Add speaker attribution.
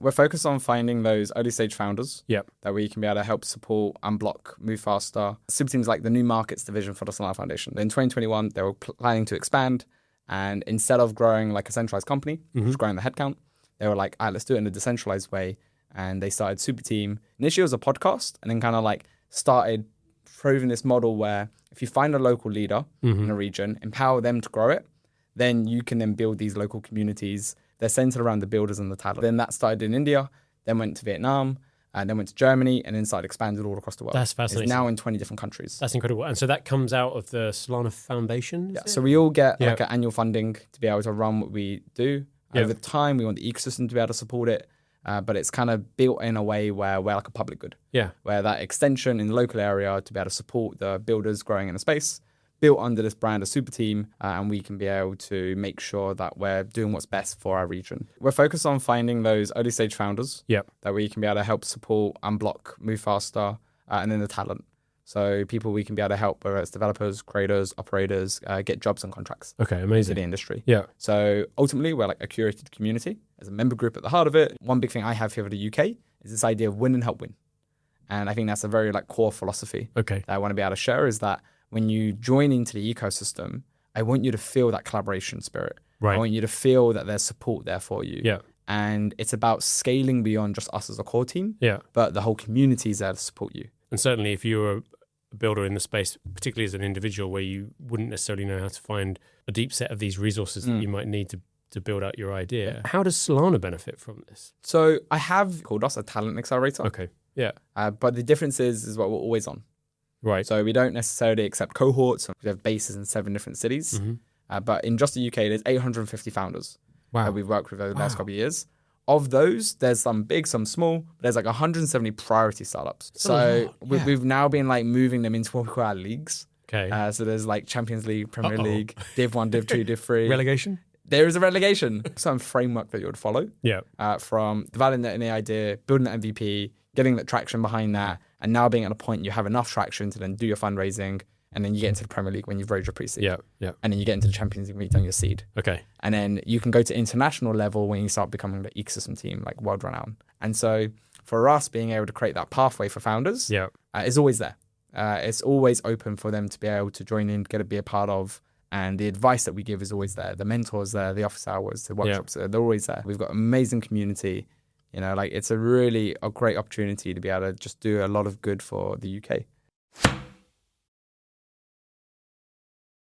Speaker 1: We're focused on finding those early stage founders
Speaker 2: Yep.
Speaker 1: that we can be able to help support, unblock, move faster. Superteam is like the new markets division for the Solana Foundation. In 2021, they were planning to expand. And instead of growing like a centralized company, just growing the headcount, they were like, all right, let's do it in a decentralized way. And they started Superteam. Initially, it was a podcast, and then kind of like started proving this model where if you find a local leader in a region, empower them to grow it, then you can then build these local communities. They're centered around the builders and the talent. Then that started in India, then went to Vietnam, and then went to Germany, and then started expanded all across the world.
Speaker 2: That's fascinating.
Speaker 1: It's now in 20 different countries.
Speaker 2: That's incredible. And so that comes out of the Solana Foundation?
Speaker 1: Yeah, so we all get like an annual funding to be able to run what we do. Over time, we want the ecosystem to be able to support it. But it's kind of built in a way where we're like a public good.
Speaker 2: Yeah.
Speaker 1: Where that extension in the local area to be able to support the builders growing in the space, built under this brand of Superteam, and we can be able to make sure that we're doing what's best for our region. We're focused on finding those early stage founders that we can be able to help support, unblock, move faster, and then the talent. So people we can be able to help, whether it's developers, creators, operators, get jobs and contracts.
Speaker 2: Okay, amazing.
Speaker 1: In the industry.
Speaker 2: Yeah.
Speaker 1: So ultimately, we're like a curated community. There's a member group at the heart of it. One big thing I have here for the UK is this idea of win and help win. And I think that's a very like core philosophy that I want to be able to share, is that when you join into the ecosystem, I want you to feel that collaboration spirit.
Speaker 2: Right.
Speaker 1: I want you to feel that there's support there for you.
Speaker 2: Yeah.
Speaker 1: And it's about scaling beyond just us as a core team, but the whole community is there to support you.
Speaker 2: And certainly if you're a builder in the space, particularly as an individual where you wouldn't necessarily know how to find a deep set of these resources that you might need to build out your idea. How does Solana benefit from this?
Speaker 1: So I have called us a talent accelerator.
Speaker 2: Okay. Yeah.
Speaker 1: But the difference is what we're always on.
Speaker 2: Right.
Speaker 1: So we don't necessarily accept cohorts. We have bases in 7 different cities. But in just the UK, there's 850 founders that we've worked with over the last couple of years. Of those, there's some big, some small. But there's like 170 priority startups. So we've now been like moving them into what we call our leagues.
Speaker 2: Okay.
Speaker 1: So there's like Champions League, Premier League, Div 1, Div 2, Div 3.
Speaker 2: Relegation?
Speaker 1: There is a relegation. Some framework that you would follow.
Speaker 2: Yeah.
Speaker 1: From developing an idea, building an MVP, getting that traction behind that, and now being at a point you have enough traction to then do your fundraising, and then you get into the Premier League when you've raised your pre-seed.
Speaker 2: Yeah.
Speaker 1: And then you get into the Champions League when you've done your seed.
Speaker 2: Okay.
Speaker 1: And then you can go to international level when you start becoming the ecosystem team, like world renowned. And so for us, being able to create that pathway for founders is always there. It's always open for them to be able to join in, be a part of. And the advice that we give is always there. The mentors there, the office hours, the workshops, they're always there. We've got an amazing community. You know, like it's a great opportunity to be able to just do a lot of good for the UK.